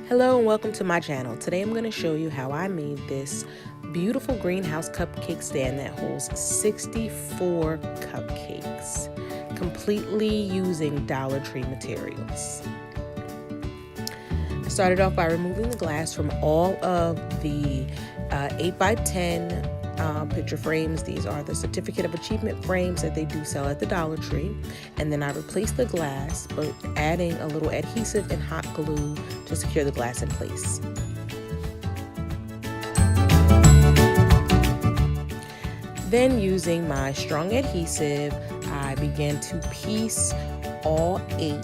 Hello and welcome to my channel. Today I'm going to show you how I made this beautiful greenhouse cupcake stand that holds 64 cupcakes, completely using Dollar Tree materials. I started off by removing the glass from all of the 8x10 picture frames. These are the Certificate of Achievement frames that they do sell at the Dollar Tree. And then I replaced the glass by adding a little adhesive and hot glue to secure the glass in place. Then using my strong adhesive, I began to piece all 8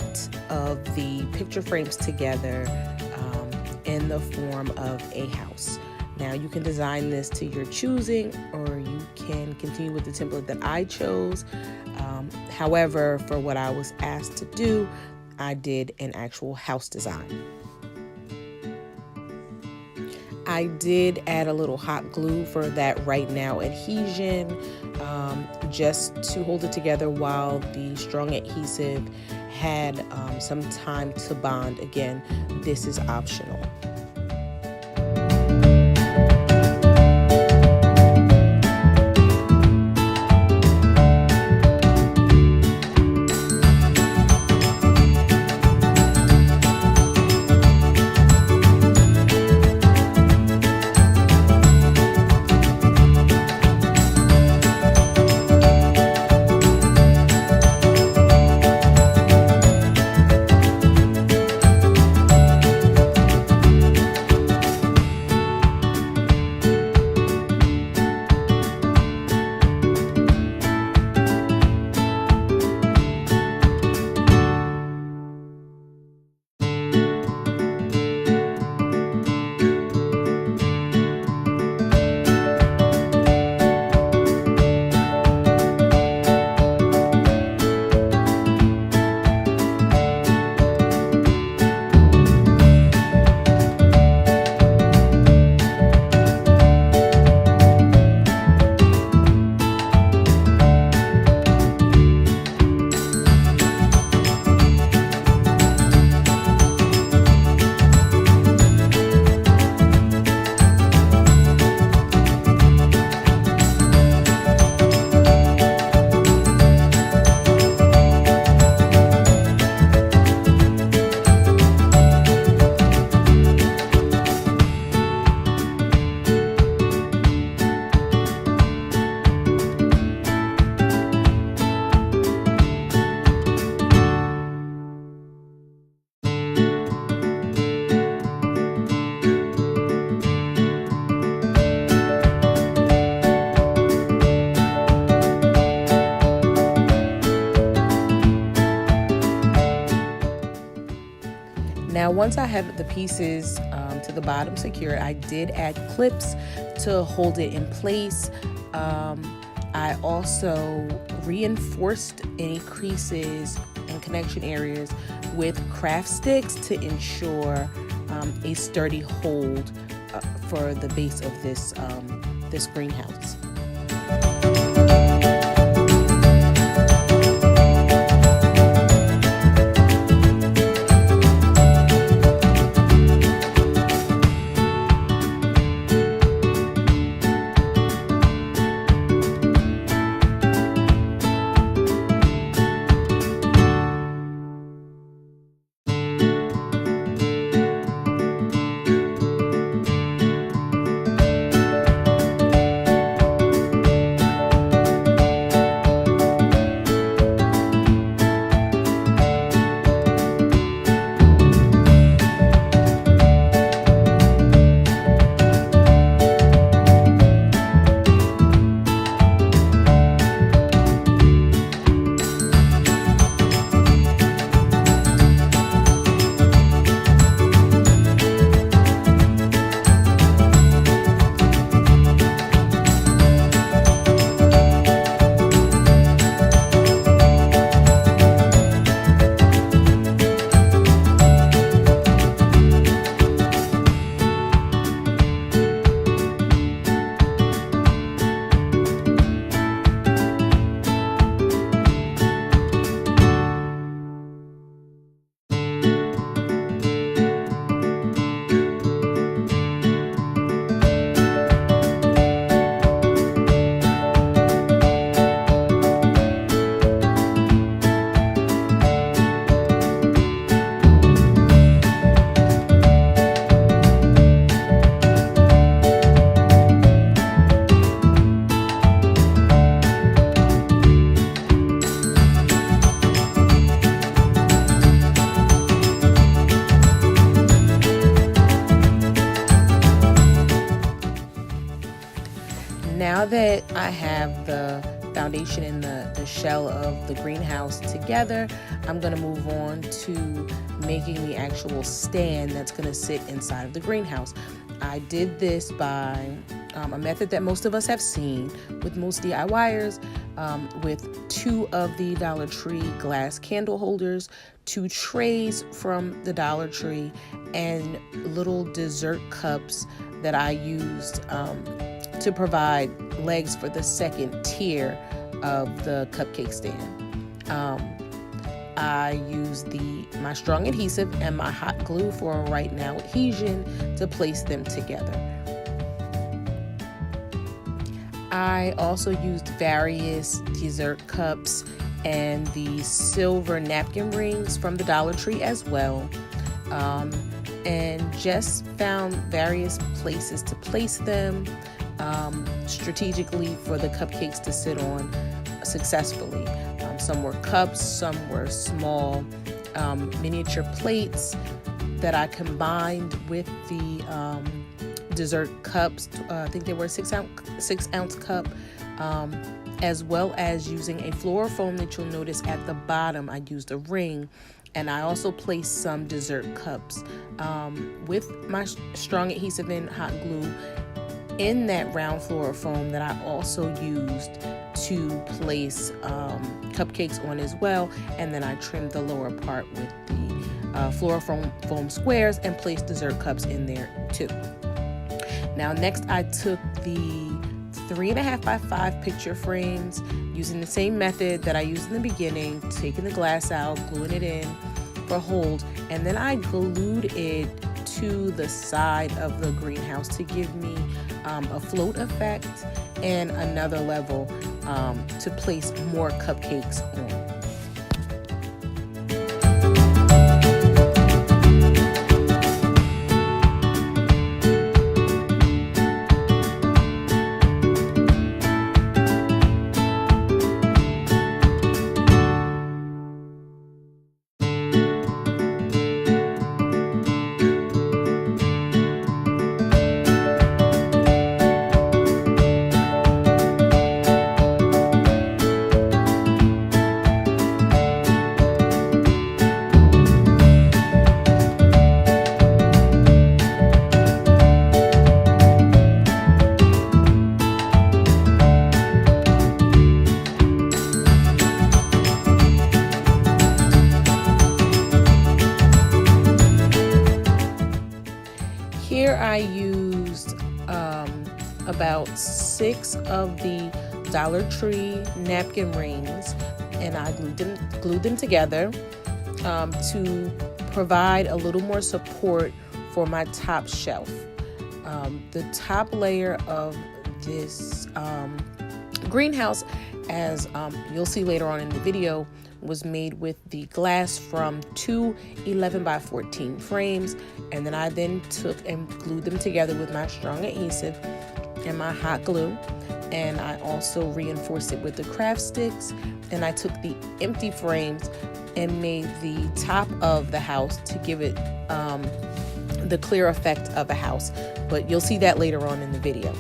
of the picture frames together in the form of a house. Now you can design this to your choosing, or you can continue with the template that I chose. However, for what I was asked to do, I did an actual house design. I did add a little hot glue for that right now adhesion, just to hold it together while the strong adhesive had some time to bond. Again, this is optional. Now, once I had the pieces to the bottom secured, I did add clips to hold it in place. I also reinforced any creases and connection areas with craft sticks to ensure a sturdy hold for the base of this greenhouse. now that I have the foundation and the shell of the greenhouse together, I'm going to move on to making the actual stand that's going to sit inside of the greenhouse. I did this by a method that most of us have seen with most DIYers, with 2 of the Dollar Tree glass candle holders, 2 trays from the Dollar Tree, and little dessert cups that I used to provide legs for the second tier of the cupcake stand. I used my strong adhesive and my hot glue for right now adhesion to place them together. I also used various dessert cups and the silver napkin rings from the Dollar Tree as well, and just found various places to place them strategically for the cupcakes to sit on successfully. Some were cups, some were small miniature plates that I combined with the dessert cups. I think they were 6-ounce cup, as well as using a floral foam that you'll notice at the bottom. I used a ring, and I also placed some dessert cups with my strong adhesive and hot glue in that round floral foam that I also used to place cupcakes on as well. And then I trimmed the lower part with the floral foam squares and placed dessert cups in there too. Now next I took the 3.5 by 5 picture frames using the same method that I used in the beginning, taking the glass out, gluing it in for hold, and then I glued it to the side of the greenhouse to give me a float effect and another level to place more cupcakes on. Here I used about 6 of the Dollar Tree napkin rings, and I glued them together to provide a little more support for my top shelf. The top layer of this greenhouse, as you'll see later on in the video, was made with the glass from 2 11 by 14 frames, and then I took and glued them together with my strong adhesive and my hot glue, and I also reinforced it with the craft sticks. And I took the empty frames and made the top of the house to give it the clear effect of a house, but you'll see that later on in the video.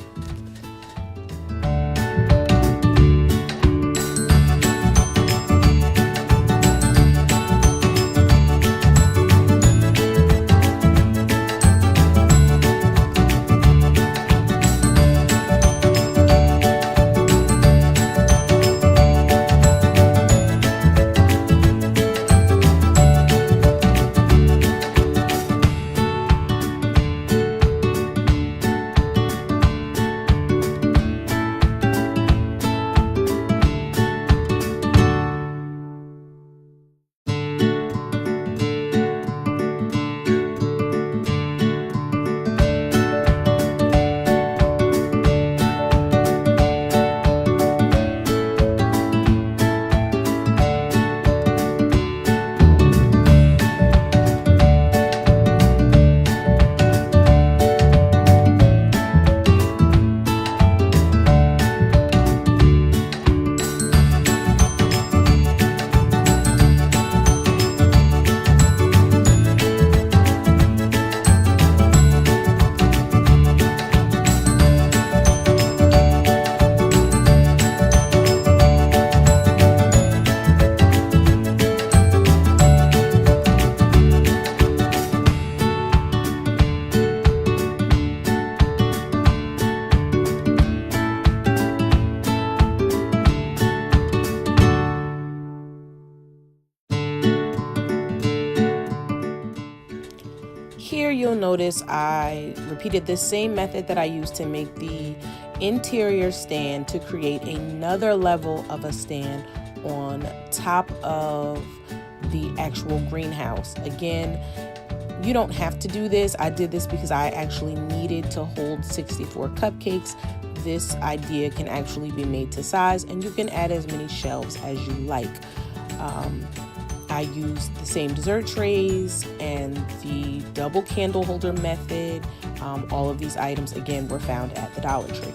Here you'll notice I repeated the same method that I used to make the interior stand to create another level of a stand on top of the actual greenhouse. Again, you don't have to do this. I did this because I actually needed to hold 64 cupcakes. This idea can actually be made to size, and you can add as many shelves as you like. I used the same dessert trays and the double candle holder method. All of these items, again, were found at the Dollar Tree.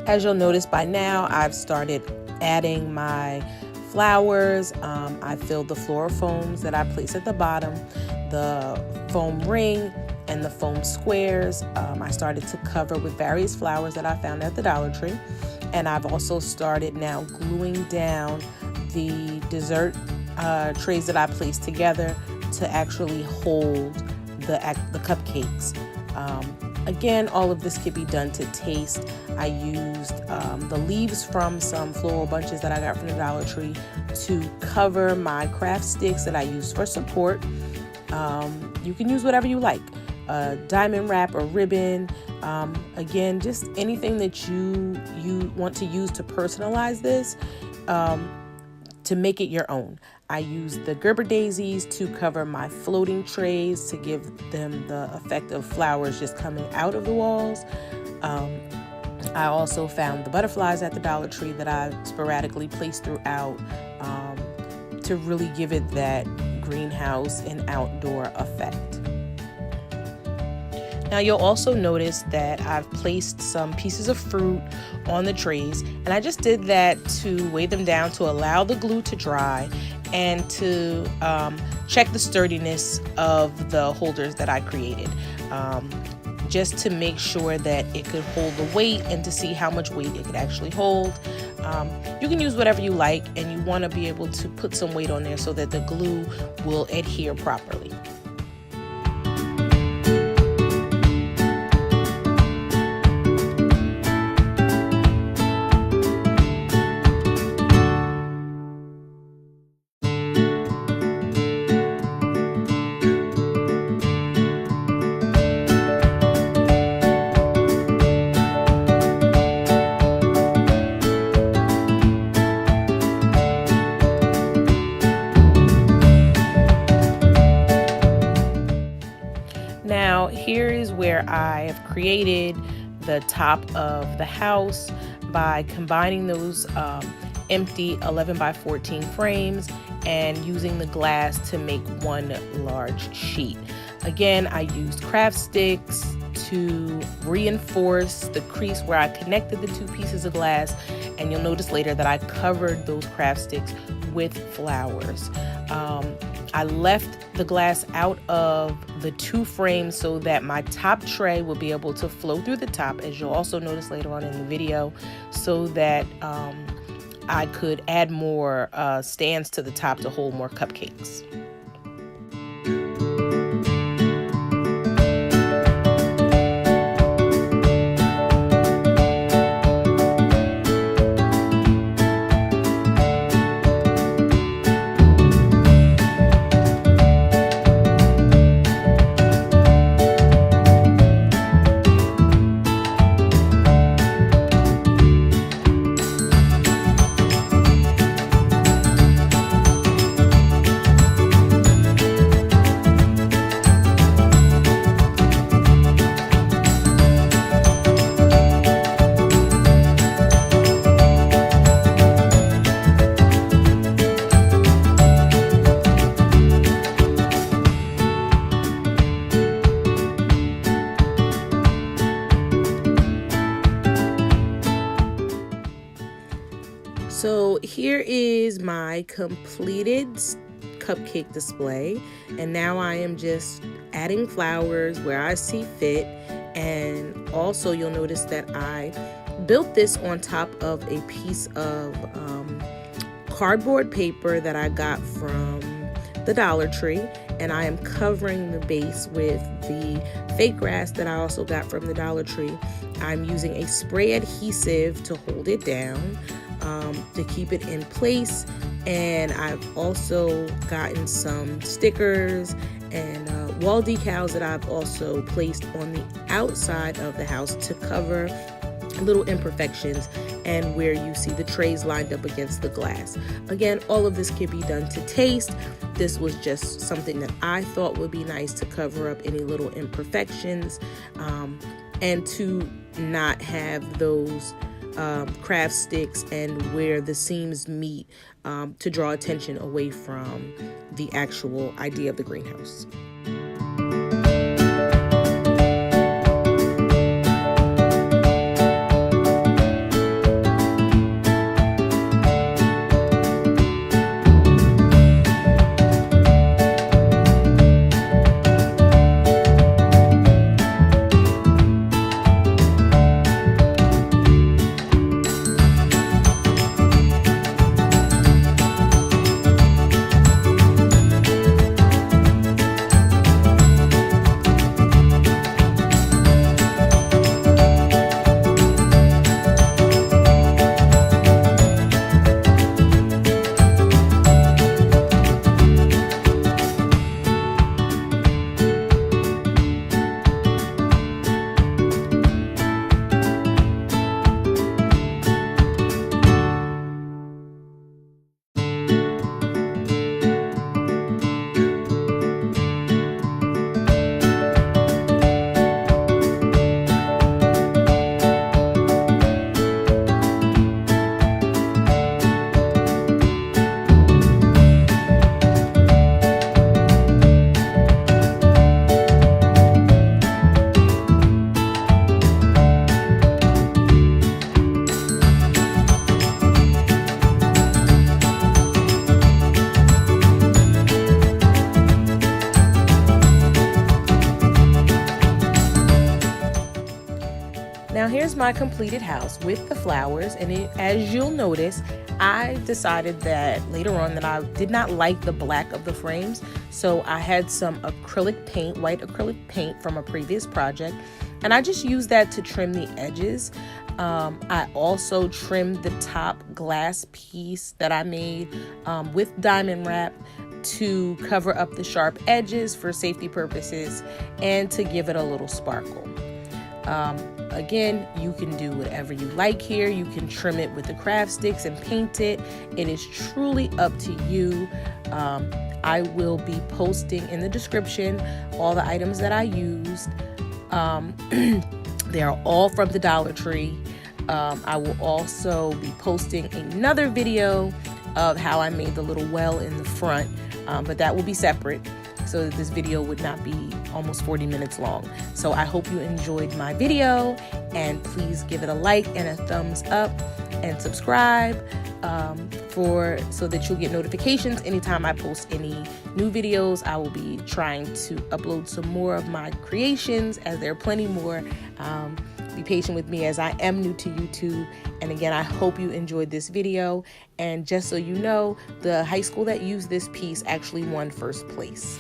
As you'll notice by now, I've started adding my flowers. I filled the floral foams that I placed at the bottom, the foam ring, and the foam squares. I started to cover with various flowers that I found at the Dollar Tree. And I've also started now gluing down the dessert trays that I placed together to actually hold the cupcakes. Again, all of this could be done to taste. I used the leaves from some floral bunches that I got from the Dollar Tree to cover my craft sticks that I used for support. You can use whatever you like, diamond wrap or ribbon. Again, just anything that you want to use to personalize this, to make it your own. I used the Gerber daisies to cover my floating trays to give them the effect of flowers just coming out of the walls. I also found the butterflies at the Dollar Tree that I sporadically placed throughout to really give it that greenhouse and outdoor effect. Now you'll also notice that I've placed some pieces of fruit on the trays, and I just did that to weigh them down to allow the glue to dry and to check the sturdiness of the holders that I created, just to make sure that it could hold the weight and to see how much weight it could actually hold. You can use whatever you like, and you want to be able to put some weight on there so that the glue will adhere properly. Now here is where I have created the top of the house by combining those empty 11 by 14 frames and using the glass to make one large sheet. Again, I used craft sticks to reinforce the crease where I connected the two pieces of glass, and you'll notice later that I covered those craft sticks with flowers. I left the glass out of the two frames so that my top tray will be able to flow through the top, as you'll also notice later on in the video, so that I could add more stands to the top to hold more cupcakes. So here is my completed cupcake display, and now I am just adding flowers where I see fit. And also you'll notice that I built this on top of a piece of cardboard paper that I got from the Dollar Tree, and I am covering the base with the fake grass that I also got from the Dollar Tree. I'm using a spray adhesive to hold it down, to keep it in place, and I've also gotten some stickers and wall decals that I've also placed on the outside of the house to cover little imperfections and where you see the trays lined up against the glass. Again, all of this can be done to taste. This was just something that I thought would be nice to cover up any little imperfections, and to not have those craft sticks and where the seams meet, to draw attention away from the actual idea of the greenhouse. Now here's my completed house with the flowers, and as you'll notice, I decided that later on that I did not like the black of the frames, so I had some acrylic paint, white acrylic paint from a previous project, and I just used that to trim the edges. I also trimmed the top glass piece that I made with diamond wrap to cover up the sharp edges for safety purposes and to give it a little sparkle. Again, you can do whatever you like here. You can trim it with the craft sticks and paint it. It is truly up to you. I will be posting in the description all the items that I used. They are all from the Dollar Tree. I will also be posting another video of how I made the little well in the front, but that will be separate, so that this video would not be almost 40 minutes long. So I hope you enjoyed my video, and please give it a like and a thumbs up and subscribe so that you'll get notifications anytime I post any new videos. I will be trying to upload some more of my creations, as there are plenty more. Be patient with me as I am new to YouTube. And again, I hope you enjoyed this video. And just so you know, the high school that used this piece actually won first place.